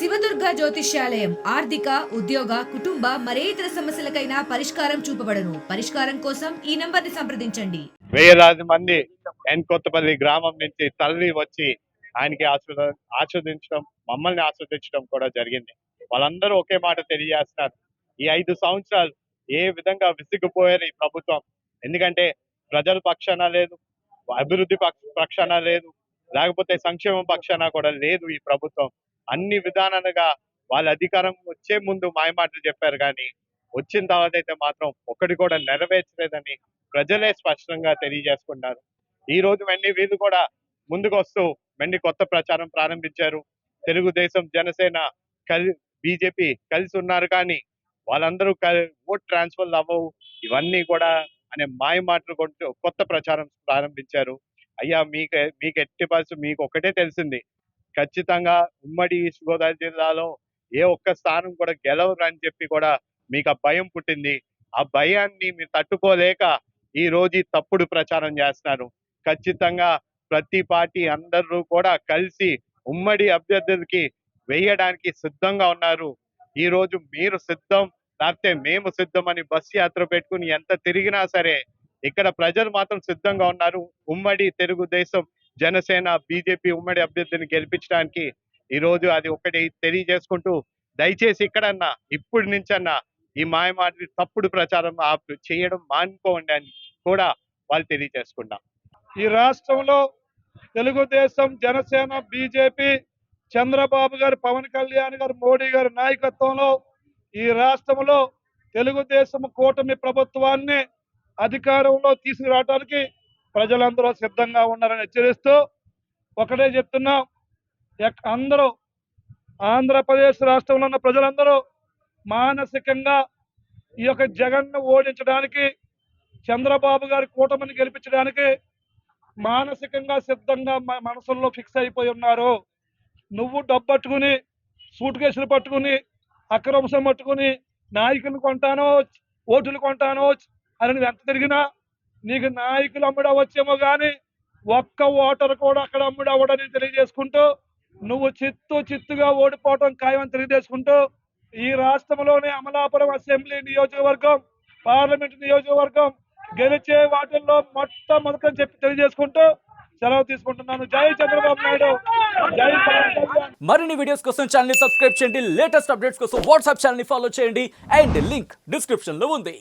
శివదుర్గ జ్యోతిష్యాలయం ఆర్థిక ఉద్యోగ కుటుంబ మరే ఇతర సమస్యలకైనా పరిష్కారం చూపబడను. పరిష్కారం కోసం ఈ నంబర్ని సంప్రదించండి. వేలాది మంది ఎన్ కొత్తపల్లి గ్రామం నుంచి తరలి వచ్చి ఆయనకి ఆస్వాదించడం, మమ్మల్ని ఆస్వాదించడం కూడా జరిగింది. వాళ్ళందరూ ఒకే మాట తెలియజేస్తున్నారు, ఈ 5 సంవత్సరాలు ఏ విధంగా విసిగిపోయారు ఈ ప్రభుత్వం. ఎందుకంటే ప్రజల పక్షాన లేదు, అభివృద్ధి పక్షాన లేదు, లేకపోతే సంక్షేమ పక్షాన కూడా లేదు ఈ ప్రభుత్వం. అన్ని విధానాలుగా వాళ్ళ అధికారం వచ్చే ముందు మాయమాటలు చెప్పారు, కానీ వచ్చిన తర్వాత అయితే మాత్రం ఒకటి కూడా నెరవేర్చలేదని ప్రజలే స్పష్టంగా తెలియజేసుకున్నారు. ఈ రోజు వెండి వీళ్ళు కూడా ముందుకు వస్తూ వెండి కొత్త ప్రచారం ప్రారంభించారు. తెలుగుదేశం, జనసేన, బీజేపీ కలిసి ఉన్నారు, కానీ వాళ్ళందరూ ఓట్ ట్రాన్స్ఫర్లు అవ్వవు ఇవన్నీ కూడా అనే మాయ మాటలు కొంటూ కొత్త ప్రచారం ప్రారంభించారు. అయ్యా, మీకు ఎట్టి పరిస్థితి మీకు ఒకటే తెలిసింది, ఖచ్చితంగా ఉమ్మడి ఈస్ట్ గోదావరి జిల్లాలో ఏ ఒక్క స్థానం కూడా గెలవరు అని చెప్పి కూడా మీకు ఆ భయం పుట్టింది. ఆ భయాన్ని మీరు తట్టుకోలేక ఈ రోజు తప్పుడు ప్రచారం చేస్తున్నారు. ఖచ్చితంగా ప్రతి పార్టీ అందరూ కూడా కలిసి ఉమ్మడి అభ్యర్థులకి వేయడానికి సిద్ధంగా ఉన్నారు. ఈ రోజు మీరు సిద్ధం, లేకపోతే మేము సిద్ధం అని బస్సు యాత్ర పెట్టుకుని ఎంత తిరిగినా సరే ఇక్కడ ప్రజలు మాత్రం సిద్ధంగా ఉన్నారు. ఉమ్మడి తెలుగుదేశం, జనసేన, బీజేపీ ఉమ్మడి అభ్యర్థిని గెలిపించడానికి ఈ రోజు అది ఒకటి తెలియజేసుకుంటూ, దయచేసి ఇక్కడన్నా ఇప్పటి నుంచన్నా ఈ మాయమాటలు తప్పుడు ప్రచారం చేయడం మానుకోండి అని కూడా వాళ్ళు తెలియజేసుకున్నాం. ఈ రాష్ట్రంలో తెలుగుదేశం, జనసేన, బీజేపీ, చంద్రబాబు గారు, పవన్ కళ్యాణ్ గారు, మోడీ గారి నాయకత్వంలో ఈ రాష్ట్రంలో తెలుగుదేశం కూటమి ప్రభుత్వాన్ని అధికారంలో తీసుకురావడానికి ప్రజలందరూ సిద్ధంగా ఉన్నారని హెచ్చరిస్తూ ఒకటే చెప్తున్నాం, అందరూ ఆంధ్రప్రదేశ్ రాష్ట్రంలో ఉన్న ప్రజలందరూ మానసికంగా ఈ యొక్క జగన్ను ఓడించడానికి, చంద్రబాబు గారి కూటమిని గెలిపించడానికి మానసికంగా సిద్ధంగా మనసుల్లో ఫిక్స్ అయిపోయి ఉన్నారు. నువ్వు డబ్బు పట్టుకుని, సూట్ కేసులు పట్టుకుని, అక్రమంశం పట్టుకుని నాయకులు కొంటానో, ఓటులు కొంటానో అని నువ్వు ఎంత తిరిగినా నీకు నాయకులు అమ్ముడవచ్చేమో కానీ ఒక్క ఓటర్ కూడా అక్కడ అమ్ముడవడని తెలియజేసుకుంటూ, నువ్వు చిత్తుగా ఓడిపోవడం ఖాయమని తెలియజేసుకుంటూ, ఈ రాష్ట్రంలోని అమలాపురం అసెంబ్లీ నియోజకవర్గం, పార్లమెంట్ నియోజకవర్గం గెలిచే వాటిల్లో మొట్టమొదటి చెప్పి తెలియజేసుకుంటూ సెలవు తీసుకుంటున్నాను. జై చంద్రబాబు నాయుడు, జై పవన్ కళ్యాణ్. మరిన్ని వీడియోస్ కోసం ఛానల్ ని సబ్స్క్రైబ్ చేయండి, లేటెస్ట్ అప్డేట్స్ కోసం వాట్సాప్ ఛానల్ ని ఫాలో చేయండి అండ్ లింక్ డిస్క్రిప్షన్ లో ఉంది.